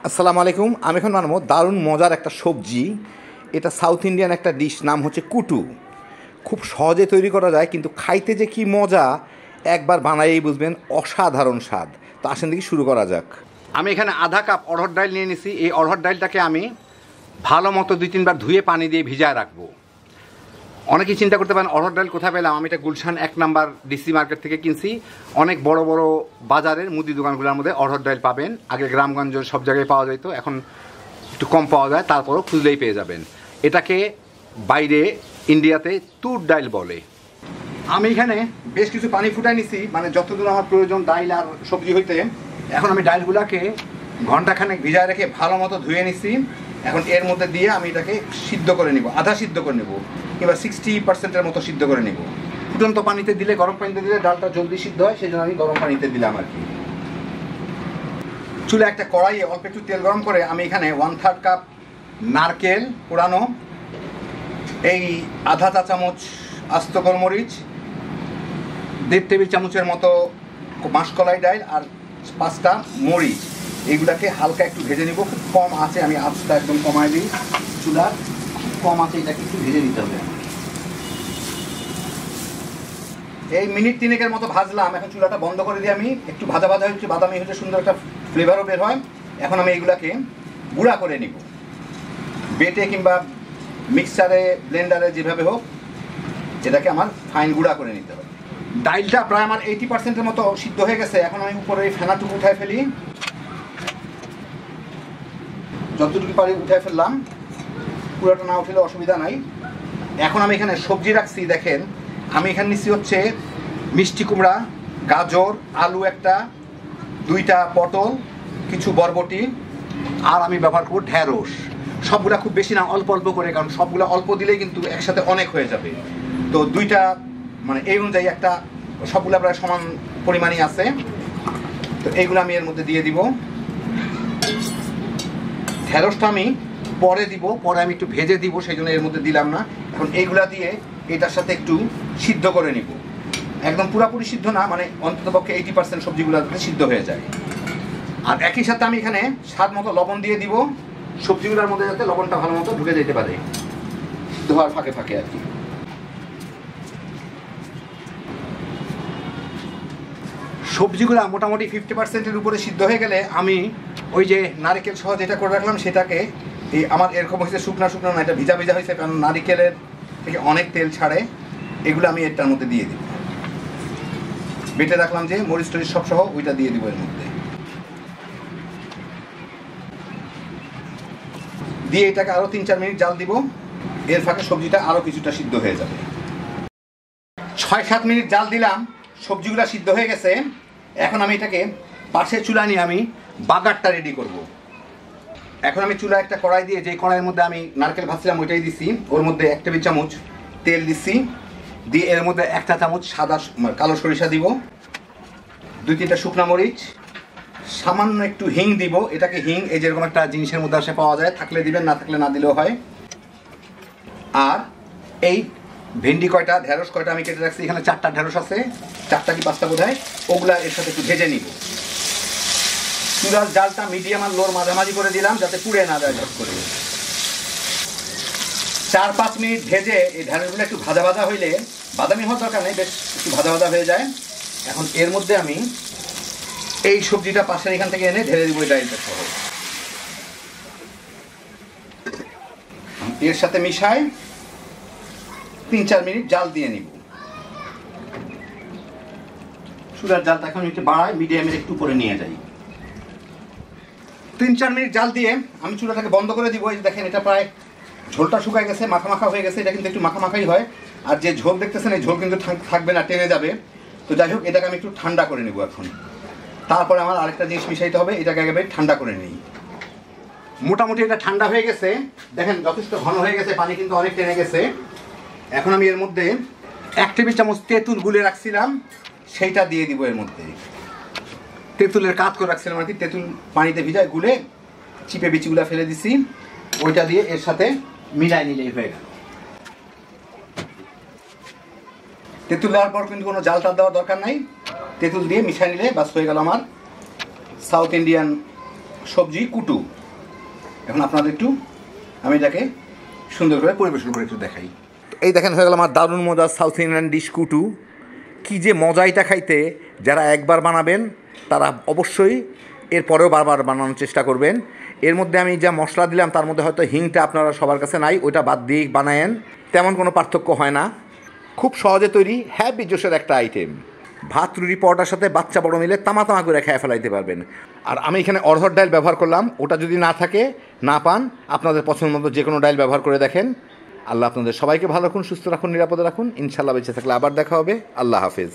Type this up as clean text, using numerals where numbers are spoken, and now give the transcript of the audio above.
আসসালামু আলাইকুম। আমি এখন বানাবো দারুণ মজার একটা সবজি। এটা সাউথ ইন্ডিয়ান একটা ডিশ, নাম হচ্ছে কুটু। খুব সহজে তৈরি করা যায়, কিন্তু খাইতে যে কি মজা একবার বানাইয়েই বুঝবেন। অসাধারণ স্বাদ। তো আসেন দেখি শুরু করা যাক। আমি এখানে আধা কাপ অড়হর ডাল নিয়ে নিছি। এই অড়হর ডালটাকে আমি ভালো মতো 2-3 বার ধুয়ে পানি দিয়ে ভিজায় রাখবো। অনেকেই চিন্তা করতে পারেন অড়হর ডাল কোথায় পেলাম। আমি এটা গুলশান 1 নম্বর ডিসি মার্কেট থেকে কিনছি। অনেক বড় বড় বাজারের মুদি দোকানগুলোর মধ্যে অড়হর ডাল পাবেন। আগে গ্রামগঞ্জ সব জায়গায় পাওয়া যেত, এখন একটু কম পাওয়া যায়, তারপরও খুঁজলেই পেয়ে যাবেন। এটাকে বাইরে ইন্ডিয়াতে তুর ডাল বলে। আমি এখানে বেশ কিছু পানি ফুটাই নিছি, মানে যতদূর আমার প্রয়োজন ডাল আর সবজি হইতে। এখন আমি ডালগুলোকে ঘন্টাখানেক ভিজায় রেখে ভালো মতো ধুয়ে নিছি। এখন এর মধ্যে দিয়ে আমি এটাকে সিদ্ধ করে নিব, আধা সিদ্ধ করে নেব, কিংবা 60%-এর মতো সিদ্ধ করে নেব। ফুটন্ত পানিতে দিলে, গরম পানিতে দিলে ডালটা জলদি সিদ্ধ হয়, সেই জন্য আমি গরম পানিতে দিলাম আর কি। চুলে একটা কড়াইয়ে অল্প একটু তেল গরম করে আমি এখানে 1/3 কাপ নারকেল পোড়ানো, এই আধা চা চামচ আস্ত গোলমরিচ, 1.5 টেবিল চামচের মতো মাসকলাই ডাল, আর 5টা মরিচ, এইগুলাকে হালকা একটু ভেজে নিব। খুব কম আছে, আমি আঁচটা একদম কমায় দিই। চুলার খুব কম আছে, এটাকে একটু ভেজে নিতে হবে। এই মিনিট 3-এর মতো ভাজলাম। এখন চুলাটা বন্ধ করে দিয়ে আমি একটু ভাজা ভাজা হচ্ছে, বাদামি হচ্ছে, সুন্দর একটা ফ্লেভারও বের হয়। এখন আমি এইগুলাকে গুঁড়া করে নিব, বেটে কিংবা মিক্সারে, ব্লেন্ডারে, যেভাবে হোক এটাকে আমার ফাইন গুঁড়া করে নিতে হবে। ডালটা প্রায় আমার 80%-এর মতো সিদ্ধ হয়ে গেছে। এখন আমি উপরে এই ফেনাটুকু উঠায় ফেলি, যতটুকু পারি উঠায় ফেললাম, পুরোটা না উঠলে অসুবিধা নাই। এখন আমি এখানে সবজি রাখছি। দেখেন, আমি এখানে নিচ্ছি হচ্ছে মিষ্টি কুমড়া, গাজর, আলু একটা, 2টা পটল, কিছু বরবটি, আর আমি ব্যবহার করব ঢেঁড়স। সবগুলা খুব বেশি না, অল্প অল্প করে, কারণ সবগুলা অল্প দিলেই কিন্তু একসাথে অনেক হয়ে যাবে। তো 2টা, মানে এই অনুযায়ী একটা, সবগুলা প্রায় সমান পরিমাণই আছে। তো এইগুলো আমি এর মধ্যে দিয়ে দিব। ঢেঁড়সটা আমি পরে দিব, পরে আমি একটু ভেজে দিব, সেই জন্য এর মধ্যে দিলাম না। এখন এইগুলা দিয়ে এটার সাথে একটু সিদ্ধ করে নিব। একদম পুরাপুরি সিদ্ধ না, মানে অন্ততপক্ষে 80% সবজিগুলো সিদ্ধ হয়ে যায়। আর একই সাথে আমি এখানে স্বাদ মতো লবণ দিয়ে দিব, সবজিগুলোর মধ্যে যাতে লবণটা ভালো মতো ঢুকে যেতে পারে, সিদ্ধ হওয়ার ফাঁকে ফাঁকে আর কি। সবজিগুলো মোটামুটি 50%-এর উপরে সিদ্ধ হয়ে গেলে আমি ওই যে নারকেল সহ যেটা করে রাখলাম সেটাকে, এই আমার এরকম হয়েছে শুকনা শুকনো না, এটা ভিজা ভিজা হয়েছে, কারণ নারিকেলের থেকে অনেক তেল ছাড়ে। এগুলো আমি এটার মধ্যে দিয়ে দিব। বেটে রাখলাম যে মরিচ টরিচ সব সহ, ওইটা দিয়ে দিব এর মধ্যে। দিয়ে এটাকে আরও 3-4 মিনিট জাল দিব। এর ফাঁকে সবজিটা আরও কিছুটা সিদ্ধ হয়ে যাবে। 6-7 মিনিট জাল দিলাম, সবজিগুলো সিদ্ধ হয়ে গেছে। এখন আমি এটাকে পাশের চুলা নিয়ে আমি বাগারটা রেডি করব। এখন আমি চুলা একটা কড়াই দিয়ে, যে কড়াইয়ের মধ্যে আমি নারকেল ভাজছিলাম ওইটাই দিছি, ওর মধ্যে 1 টেবিল চামচ তেল দিচ্ছি, দিয়ে এর মধ্যে 1 চা চামচ সাদা কালো সরিষা দিব, 2-3টা শুকনা মরিচ, সামান্য একটু হিং দিব। এটাকে হিং এই যেরকম একটা জিনিসের মধ্যে আসে পাওয়া যায়, থাকলে দিবেন, না থাকলে না দিলেও হয়। আর এই ভেন্ডি কয়টা, ঢেঁড়স কয়টা আমি কেটে রাখছি, এখানে 4টা ঢেঁড়স আছে, 4টা কি 5টা বোধ হয়, ওগুলা এর সাথে একটু ভেজে নিব। চুলার জালটা মিডিয়াম আর লোর মাঝামাঝি করে দিলাম, যাতে পুড়ে না যায় ঝট করে। 4-5 মিনিট ভেজে এই ঢেঁড়সগুলো একটু ভাজা ভাজা হইলে, বাদামি হওয়ার দরকার নেই, বেশ একটু ভাজা ভাজা হয়ে যায়। এখন এর মধ্যে আমি এই সবজিটা পাশের এখান থেকে এনে ঢেলে দিব, এই ডালটা সহ এর সাথে মিশাই 3-4 মিনিট জাল দিয়ে নিব। চুলার জালটা এখন একটু বাড়াই, মিডিয়ামের একটু উপরে নিয়ে যাই। 3-4 মিনিট জাল দিয়ে আমি চুলাটাকে বন্ধ করে দিব। এই দেখেন, এটা প্রায় ঝোলটা শুকায় গেছে, মাখা মাখা হয়ে গেছে। এটা কিন্তু একটু মাখা মাখাই হয়, আর যে ঝোল দেখতেছেন এই ঝোল কিন্তু থাকবে না, টেনে যাবে। তো যাই হোক, এটাকে আমি একটু ঠান্ডা করে নেব এখন। তারপরে আমার আরেকটা জিনিস মিশাইতে হবে, এটাকে একেবারে ঠান্ডা করে নিই। মোটামুটি এটা ঠান্ডা হয়ে গেছে, দেখেন যথেষ্ট ঘন হয়ে গেছে, পানি কিন্তু অনেক টেনে গেছে। এখন আমি এর মধ্যে 1 টেবিল চামচ তেঁতুল গুলে রাখছিলাম, সেইটা দিয়ে দিব এর মধ্যে। তেঁতুলের কাজ করে রাখছিলাম আর কি, তেঁতুল পানিতে ভিজায় গুলে চিপে বিচিগুলা ফেলে দিছি, ওইটা দিয়ে এর সাথে মিলাই নিলেই হয়ে গেল। তেঁতুল দেওয়ার পর কিন্তু কোনো জাল টাল দেওয়ার দরকার নাই, তেঁতুল দিয়ে মিশাই নিলে বাস হয়ে গেল আমার সাউথ ইন্ডিয়ান সবজি কুটু। এখন আপনাদের একটু আমি এটাকে সুন্দর করে পরিবেশন করে একটু দেখাই। এই দেখেন হয়ে গেল আমার দারুণ মজার সাউথ ইন্ডিয়ান ডিশ কুটু। কী যে মজা এটা খাইতে, যারা একবার বানাবেন তারা অবশ্যই এরপরেও বারবার বানানোর চেষ্টা করবেন। এর মধ্যে আমি যা মশলা দিলাম তার মধ্যে হয়তো হিংটা আপনারা সবার কাছে নাই, ওইটা বাদ দিয়ে বানায়েন, তেমন কোনো পার্থক্য হয় না। খুব সহজে তৈরি, হ্যাপি জোশের একটা আইটেম। ভাত রুটি পরোটার সাথে বাচ্চা বড় মিলে তামা তামা করে খেয়ে ফেলাইতে পারবেন। আর আমি এখানে অড়হর ডাল ব্যবহার করলাম, ওটা যদি না থাকে না পান আপনাদের পছন্দ মতো যে কোনো ডাল ব্যবহার করে দেখেন। আল্লাহ আপনাদের সবাইকে ভালো রাখুন, সুস্থ রাখুন, নিরাপদে রাখুন। ইনশাল্লাহ বেঁচে থাকলে আবার দেখা হবে। আল্লাহ হাফেজ।